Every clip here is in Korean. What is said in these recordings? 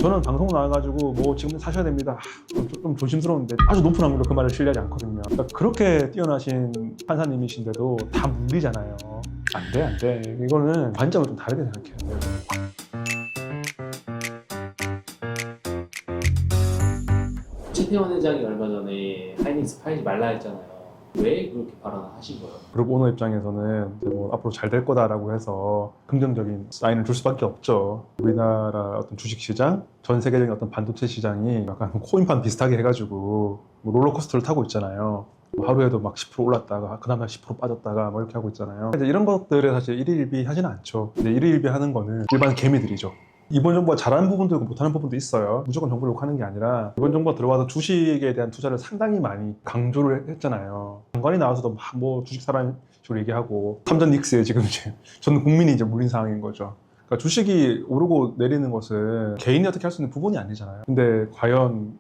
저는 방송 나와가지고 뭐 지금 사셔야 됩니다. 좀 조심스러운데 아주 높은 확률로 그 말을 신뢰하지 않거든요. 그러니까 그렇게 뛰어나신 판사님이신데도 다 물리잖아요. 안 돼. 이거는 관점을 좀 다르게 생각해야 돼요. 최태원 회장이 얼마 전에 하이닉스 팔지 말라 했잖아요. 왜 그렇게 발언을 하신 거예요? 그룹 오너 입장에서는 이제 뭐 앞으로 잘 될 거다라고 해서 긍정적인 사인을 줄 수밖에 없죠. 우리나라 어떤 주식시장, 전 세계적인 어떤 반도체 시장이 약간 코인판 비슷하게 해가지고 뭐 롤러코스터를 타고 있잖아요. 뭐 하루에도 막 10% 올랐다가 그 다음날 10% 빠졌다가 뭐 이렇게 하고 있잖아요. 이제 이런 것들에 사실 일희일비 하지는 않죠. 근데 일희일비 하는 거는 일반 개미들이죠. 이번 정부가 잘하는 부분도 있고 못하는 부분도 있어요. 무조건 정부를 욕하는 게 아니라 이번 정부가 들어와서 주식에 대한 투자를 상당히 많이 강조를 했잖아요. 장관이 나와서도 막 뭐 주식 사라는 식으로 얘기하고 삼전 닉스에 지금 이제 전 국민이 이제 물린 상황인 거죠. 그러니까 주식이 오르고 내리는 것은 개인이 어떻게 할 수 있는 부분이 아니잖아요. 근데 과연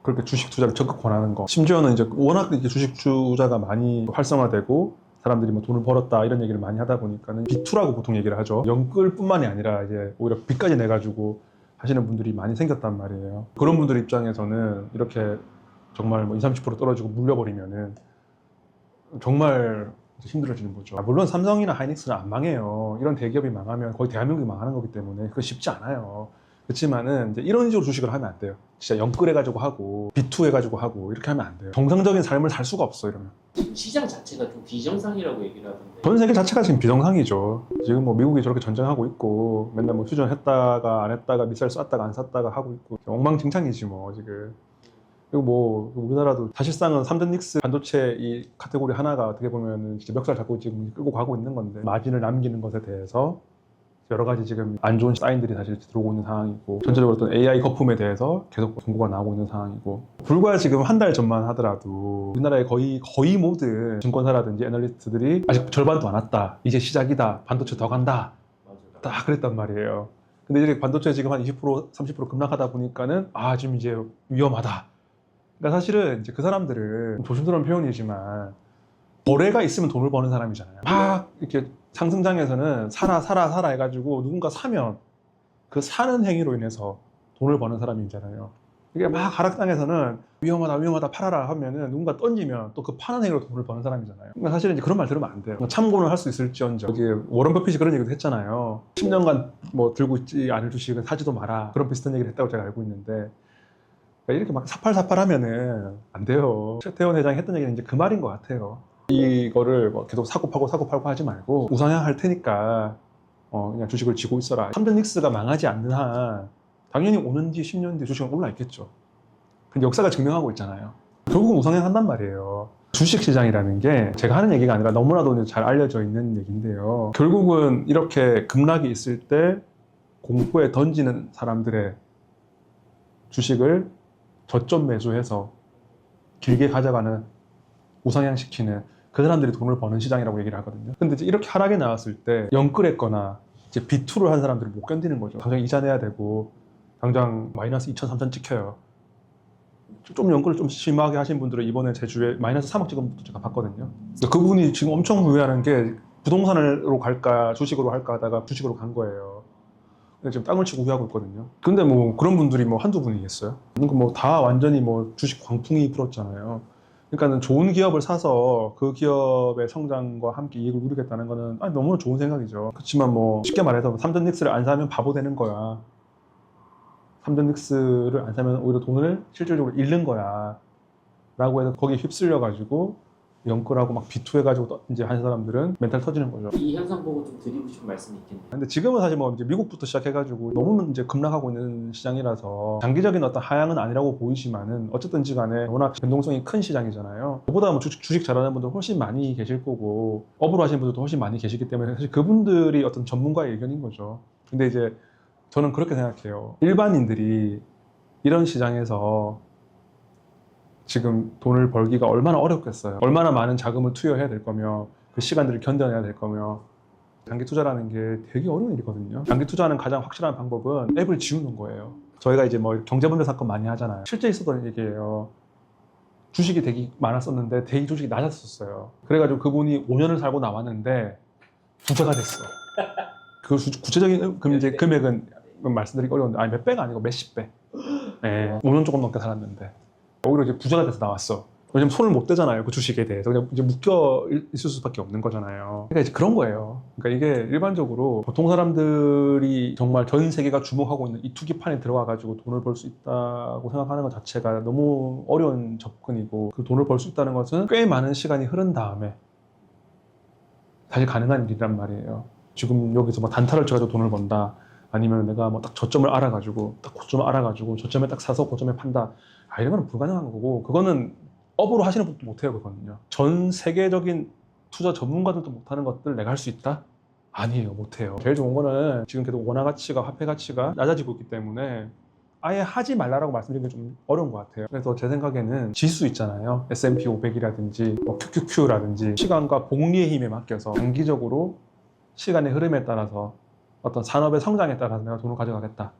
그렇게 주식 투자를 적극 권하는 거, 심지어는 이제 워낙 이렇게 주식 투자가 많이 활성화되고 사람들이 뭐 돈을 벌었다 이런 얘기를 많이 하다 보니까는 B2라고 보통 얘기를 하죠. 연끌뿐만이 아니라 이제 오히려 빚까지 내가지고 하시는 분들이 많이 생겼단 말이에요. 그런 분들 입장에서는 이렇게 정말 뭐 20-30% 떨어지고 물려버리면은 정말 힘들어지는 거죠. 물론 삼성이나 하이닉스는 안 망해요. 이런 대기업이 망하면 거의 대한민국이 망하는 거기 때문에 그거 쉽지 않아요. 그렇지만은 이제 이런 식으로 주식을 하면 안 돼요. 진짜 연끌해가지고 하고 B2 해가지고 하고 이렇게 하면 안 돼요. 정상적인 삶을 살 수가 없어 이러면. 지금 시장 자체가 좀 비정상이라고 얘기를 하던데. 전 세계 자체가 지금 비정상이죠. 지금 뭐 미국이 저렇게 전쟁하고 있고 맨날 뭐 휴전했다가 안 했다가 미사일 쐈다가 안 쐈다가 하고 있고 엉망진창이지 뭐 지금. 그리고 뭐 우리나라도 사실상은 삼전 닉스 반도체 이 카테고리 하나가 어떻게 보면은 진짜 멱살 잡고 지금 끌고 가고 있는 건데 마진을 남기는 것에 대해서 여러 가지 지금 안 좋은 사인들이 사실 들어오고 있는 상황이고 전체적으로 어떤 AI 거품에 대해서 계속 정보가 나오고 있는 상황이고 불과 지금 한 달 전만 하더라도 우리나라의 거의 모든 증권사라든지 애널리스트들이 아직 절반도 안 왔다. 이제 시작이다. 반도체 더 간다. 맞아요. 딱 그랬단 말이에요. 근데 이제 반도체 지금 한 20% 30% 급락하다 보니까는 아 지금 이제 위험하다. 그러니까 사실은 이제 그 사람들은 조심스러운 표현이지만 거래가 있으면 돈을 버는 사람이잖아요. 막 이렇게 상승장에서는 사라 해가지고 누군가 사면 그 사는 행위로 인해서 돈을 버는 사람이잖아요. 이게 막 하락장에서는 위험하다 팔아라 하면은 누군가 던지면 또 그 파는 행위로 돈을 버는 사람이잖아요. 그러니까 사실은 이제 그런 말 들으면 안 돼요. 참고는 할 수 있을지언정. 이게 워런 버핏이 그런 얘기도 했잖아요. 10년간 뭐 들고 있지 않을 주식은 사지도 마라. 그런 비슷한 얘기를 했다고 제가 알고 있는데 이렇게 막 사팔사팔 하면은 안 돼요. 최태원 회장이 했던 얘기는 이제 그 말인 것 같아요. 이거를 뭐 계속 사고 팔고 하지 말고 우상향할 테니까 그냥 주식을 쥐고 있어라. 삼전 닉스가 망하지 않는 한 당연히 5년 뒤 10년 뒤 주식은 올라 있겠죠. 근데 역사가 증명하고 있잖아요. 결국은 우상향한단 말이에요. 주식시장이라는 게 제가 하는 얘기가 아니라 너무나도 잘 알려져 있는 얘기인데요. 결국은 이렇게 급락이 있을 때 공포에 던지는 사람들의 주식을 저점 매수해서 길게 가져가는 우상향시키는 그 사람들이 돈을 버는 시장이라고 얘기를 하거든요. 근데 이제 이렇게 하락이 나왔을 때 연끌했거나 이제 B2를 한 사람들이 못 견디는 거죠. 당장 이자 내야 되고 당장 마이너스 2천, 3천 찍혀요. 좀 연끌을 좀 심하게 하신 분들은 이번에 제주에 마이너스 3억 찍은 것도 제가 봤거든요. 그분이 지금 엄청 후회하는 게 부동산으로 갈까 주식으로 할까 하다가 주식으로 간 거예요. 근데 지금 땅을 치고 후회하고 있거든요. 근데 뭐 그런 분들이 뭐 한두 분이겠어요? 뭐 다 완전히 뭐 주식 광풍이 불었잖아요. 그러니까는 좋은 기업을 사서 그 기업의 성장과 함께 이익을 누리겠다는 거는 너무나 좋은 생각이죠. 그렇지만 뭐 쉽게 말해서 삼전 닉스를 안 사면 바보 되는 거야. 삼전 닉스를 안 사면 오히려 돈을 실질적으로 잃는 거야. 라고 해서 거기에 휩쓸려 가지고 연끌하고 막 B2 해가지고 이제 한 사람들은 멘탈 터지는 거죠. 이 현상 보고 좀 드리고 싶은 말씀이 있겠네요. 근데 지금은 사실 뭐 이제 미국부터 시작해가지고 너무 이제 급락하고 있는 시장이라서 장기적인 어떤 하향은 아니라고 보이지만은 어쨌든지 간에 워낙 변동성이 큰 시장이잖아요. 그보다 뭐 주식 잘하는 분들 훨씬 많이 계실 거고 업으로 하시는 분들도 훨씬 많이 계시기 때문에 사실 그분들이 어떤 전문가의 의견인 거죠. 근데 이제 저는 그렇게 생각해요. 일반인들이 이런 시장에서 지금 돈을 벌기가 얼마나 어렵겠어요. 얼마나 많은 자금을 투여해야 될 거며 그 시간들을 견뎌내야 될 거며 장기 투자라는 게 되게 어려운 일이거든요. 장기 투자하는 가장 확실한 방법은 앱을 지우는 거예요. 저희가 이제 뭐 경제분배 사건 많이 하잖아요. 실제 있었던 얘기예요. 주식이 되게 많았었는데 대기 주식이 낮았었어요. 그래가지고 그분이 5년을 살고 나왔는데 부자가 됐어. 그 구체적인 금액은 말씀드리기 어려운데 아니 몇 배가 아니고 몇십 배. 네, 5년 조금 넘게 살았는데 오히려 이제 부자가 돼서 나왔어. 왜냐면 손을 못 대잖아요. 그 주식에 대해서 그냥 이제 묶여 있을 수밖에 없는 거잖아요. 그러니까 이제 그런 거예요. 그러니까 이게 일반적으로 보통 사람들이 정말 전 세계가 주목하고 있는 이 투기판에 들어가 가지고 돈을 벌 수 있다고 생각하는 것 자체가 너무 어려운 접근이고 그 돈을 벌 수 있다는 것은 꽤 많은 시간이 흐른 다음에 사실 가능한 일이란 말이에요. 지금 여기서 뭐 단타를 쳐가지고 돈을 번다. 아니면 내가 뭐 딱 저점을 알아가지고 딱 고점을 알아가지고 저점에 딱 사서 고점에 판다. 아, 이런 건 불가능한 거고 그거는 업으로 하시는 분도 못해요. 그거는요. 전 세계적인 투자 전문가들도 못하는 것들 내가 할 수 있다? 아니에요. 못해요. 제일 좋은 거는 지금 계속 원화 가치가 화폐 가치가 낮아지고 있기 때문에 아예 하지 말라라고 말씀드리는 게 좀 어려운 것 같아요. 그래서 제 생각에는 지수 있잖아요. S&P 500이라든지 뭐 QQQ라든지 시간과 복리의 힘에 맡겨서 장기적으로 시간의 흐름에 따라서 어떤 산업의 성장에 따라서 내가 돈을 가져가겠다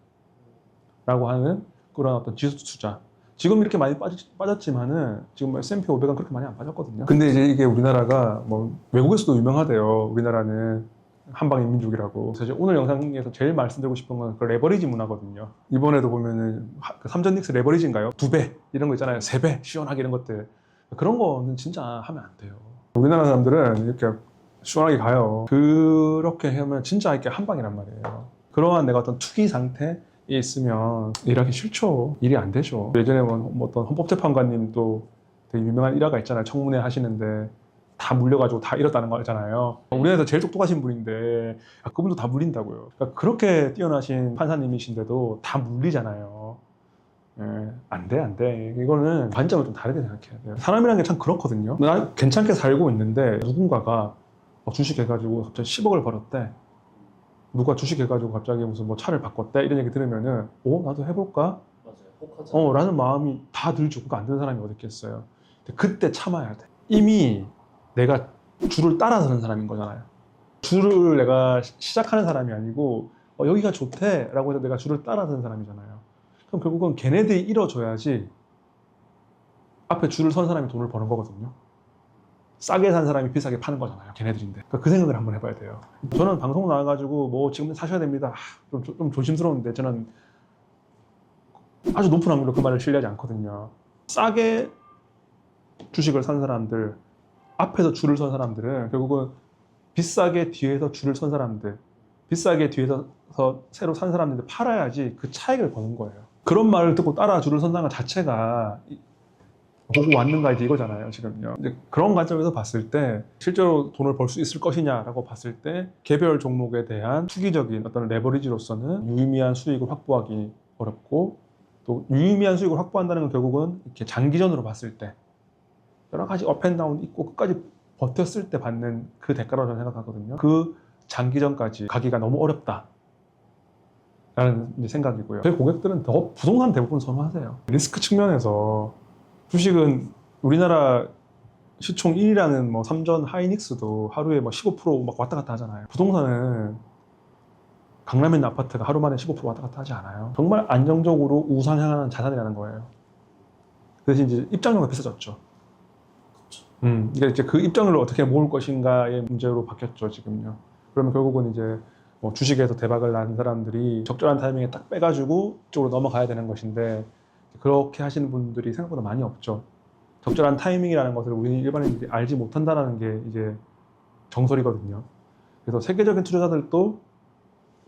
라고 하는 그런 어떤 지수 투자. 지금 이렇게 많이 빠졌지만은 지금 S&P 500은 그렇게 많이 안 빠졌거든요. 근데 이제 이게 우리나라가 뭐 외국에서도 유명하대요. 우리나라는 한방인민족이라고. 그래서 이제 오늘 영상에서 제일 말씀드리고 싶은 건 그 레버리지 문화거든요. 이번에도 보면은 그 삼전닉스 레버리지인가요? 2배 이런 거 있잖아요. 3배 시원하게 이런 것들. 그런 거는 진짜 하면 안 돼요. 우리나라 사람들은 이렇게 시원하게 가요. 그렇게 하면 진짜 이렇게 한 방이란 말이에요. 그러한 내가 어떤 투기 상태에 있으면 일하기 싫죠. 일이 안 되죠. 예전에 뭐 어떤 헌법재판관님도 되게 유명한 일화가 있잖아요. 청문회 하시는데 다 물려가지고 다 잃었다는 거잖아요. 우리나라에서 제일 똑똑하신 분인데 그분도 다 물린다고요. 그러니까 그렇게 뛰어나신 판사님이신데도 다 물리잖아요. 예, 안 돼, 안 돼. 이거는 관점을 좀 다르게 생각해야 돼요. 사람이라는 게 참 그렇거든요. 나 괜찮게 살고 있는데 누군가가 주식 해가지고 갑자기 10억을 벌었대. 누가 주식 해가지고 갑자기 무슨 뭐 차를 바꿨대. 이런 얘기 들으면은 나도 해볼까? 맞아요. 혹하잖아요. 라는 마음이 다 들죠. 그거 안 드는 사람이 어디 있겠어요. 근데 그때 참아야 돼. 이미 내가 줄을 따라서는 사람인 거잖아요. 줄을 내가 시작하는 사람이 아니고 여기가 좋대 라고 해서 내가 줄을 따라서는 사람이잖아요. 그럼 결국은 걔네들이 잃어줘야지 앞에 줄을 선 사람이 돈을 버는 거거든요. 싸게 산 사람이 비싸게 파는 거잖아요. 걔네들인데. 그러니까 그 생각을 한번 해봐야 돼요. 저는 방송 나와가지고 뭐 지금 사셔야 됩니다. 좀 조심스러운데 저는 아주 높은 확률로 그 말을 신뢰하지 않거든요. 싸게 주식을 산 사람들, 앞에서 줄을 선 사람들은 결국은 비싸게 뒤에서 줄을 선 사람들, 비싸게 뒤에서 새로 산 사람들한테 팔아야지 그 차익을 버는 거예요. 그런 말을 듣고 따라 줄을 선다는 것 자체가 보고 왔는가 이제 이거잖아요. 지금요. 이제 그런 관점에서 봤을 때 실제로 돈을 벌 수 있을 것이냐라고 봤을 때 개별 종목에 대한 투기적인 어떤 레버리지로서는 유의미한 수익을 확보하기 어렵고 또 유의미한 수익을 확보한다는 건 결국은 이렇게 장기전으로 봤을 때 여러 가지 업앤다운 있고 끝까지 버텼을 때 받는 그 대가라고 저는 생각하거든요. 그 장기전까지 가기가 너무 어렵다. 라는 이제 생각이고요. 저희 고객들은 더 부동산 대부분 선호하세요. 리스크 측면에서 주식은 우리나라 시총 1위라는 뭐 삼전 하이닉스도 하루에 뭐 15%막 왔다 갔다 하잖아요. 부동산은 강남에 있는 아파트가 하루 만에 15% 왔다 갔다 하지 않아요. 정말 안정적으로 우상향하는 자산이라는 거예요. 대신 이제 입장료가 비싸졌죠. 그러니까 이제 그 입장료를 어떻게 모을 것인가의 문제로 바뀌었죠, 지금요. 그러면 결국은 이제 뭐 주식에서 대박을 난 사람들이 적절한 타이밍에 딱 빼가지고 이쪽으로 넘어가야 되는 것인데 그렇게 하시는 분들이 생각보다 많이 없죠. 적절한 타이밍이라는 것을 우리 일반인들이 알지 못한다는 게 이제 정설이거든요. 그래서 세계적인 투자자들도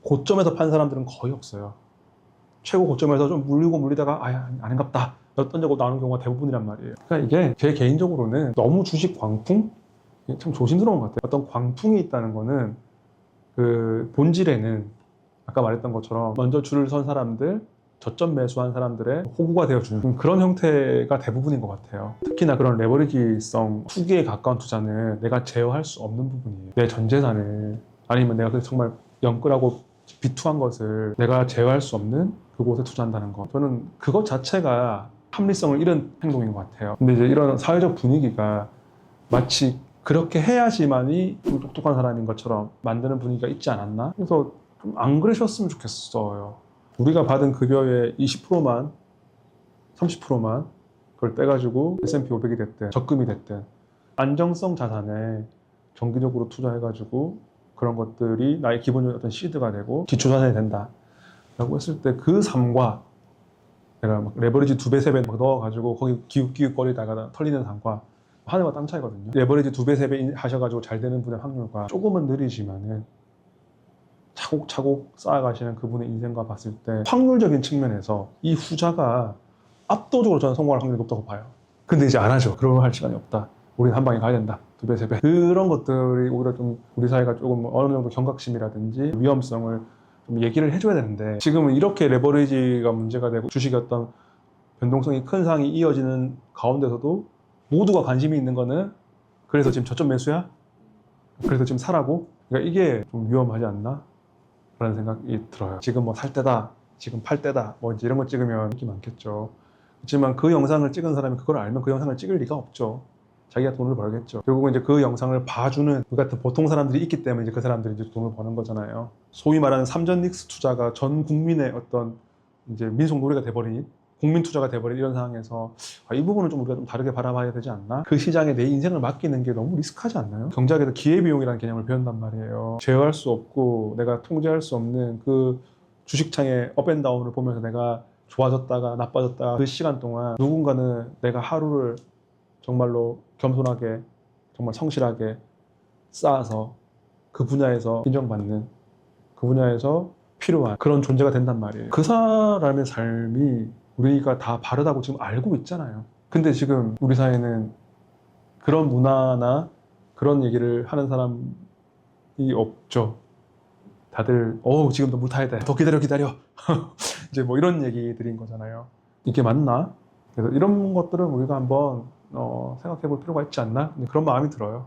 고점에서 판 사람들은 거의 없어요. 최고 고점에서 좀 물리다가 아닌갑다 던져고 나오는 경우가 대부분이란 말이에요. 그러니까 이게 제 개인적으로는 너무 주식 광풍? 참 조심스러운 것 같아요. 어떤 광풍이 있다는 거는 그 본질에는 아까 말했던 것처럼 먼저 줄을 선 사람들, 저점 매수한 사람들의 호구가 되어주는 그런 형태가 대부분인 것 같아요. 특히나 그런 레버리지성 투기에 가까운 투자는 내가 제어할 수 없는 부분이에요. 내 전 재산을 아니면 내가 정말 영끌하고 비투한 것을 내가 제어할 수 없는 그곳에 투자한다는 것. 저는 그것 자체가 합리성을 잃은 행동인 것 같아요. 근데 이제 이런 사회적 분위기가 마치 그렇게 해야지만이 좀 똑똑한 사람인 것처럼 만드는 분위기가 있지 않았나? 그래서 좀 안 그러셨으면 좋겠어요. 우리가 받은 급여의 20%만, 30%만 그걸 떼가지고 S&P 500이 됐든 적금이 됐든 안정성 자산에 정기적으로 투자해가지고 그런 것들이 나의 기본적인 어떤 시드가 되고 기초 자산이 된다. 라고 했을 때 그 삶과 내가 막 레버리지 2배, 3배 막 넣어가지고 거기 기웃기웃거리다가 털리는 삶과 하늘과 땅 차이거든요. 레버리지 2배, 3배 하셔가지고 잘 되는 분의 확률과 조금은 느리지만은 차곡차곡 쌓아가시는 그분의 인생과 봤을 때 확률적인 측면에서 이 후자가 압도적으로 저는 성공할 확률이 높다고 봐요. 근데 이제 안 하죠. 그럴 할 시간이 없다. 우리는 한 방에 가야 된다. 2배, 3배. 그런 것들이 오히려 좀 우리 사회가 조금 어느 정도 경각심이라든지 위험성을 좀 얘기를 해줘야 되는데 지금은 이렇게 레버리지가 문제가 되고 주식의 어떤 변동성이 큰 상황이 이어지는 가운데서도 모두가 관심이 있는 거는 그래서 지금 저점 매수야? 그래서 지금 사라고? 그러니까 이게 좀 위험하지 않나? 라는 생각이 들어요. 지금 뭐 살 때다, 지금 팔 때다, 뭐 이제 이런 거 찍으면 인기 많겠죠. 그렇지만 그 영상을 찍은 사람이 그걸 알면 그 영상을 찍을 리가 없죠. 자기가 돈을 벌겠죠. 결국은 이제 그 영상을 봐주는 그 같은 보통 사람들이 있기 때문에 이제 그 사람들이 이제 돈을 버는 거잖아요. 소위 말하는 삼전 닉스 투자가 전 국민의 어떤 이제 민속 놀이가 돼버린 국민 투자가 돼버린 이런 상황에서 이 부분은 좀 우리가 좀 다르게 바라봐야 되지 않나? 그 시장에 내 인생을 맡기는 게 너무 리스크하지 않나요? 경제학에서 기회비용이라는 개념을 배운단 말이에요. 제어할 수 없고 내가 통제할 수 없는 그 주식창의 업앤다운을 보면서 내가 좋아졌다가 나빠졌다가 그 시간 동안 누군가는 내가 하루를 정말로 겸손하게 정말 성실하게 쌓아서 그 분야에서 인정받는 그 분야에서 필요한 그런 존재가 된단 말이에요. 그 사람의 삶이 우리가 다 바르다고 지금 알고 있잖아요. 근데 지금 우리 사회는 그런 문화나 그런 얘기를 하는 사람이 없죠. 다들 지금 너 물 타야 돼. 더 기다려 이제 뭐 이런 얘기들인 거잖아요. 이게 맞나? 그래서 이런 것들은 우리가 한번 생각해 볼 필요가 있지 않나? 그런 마음이 들어요.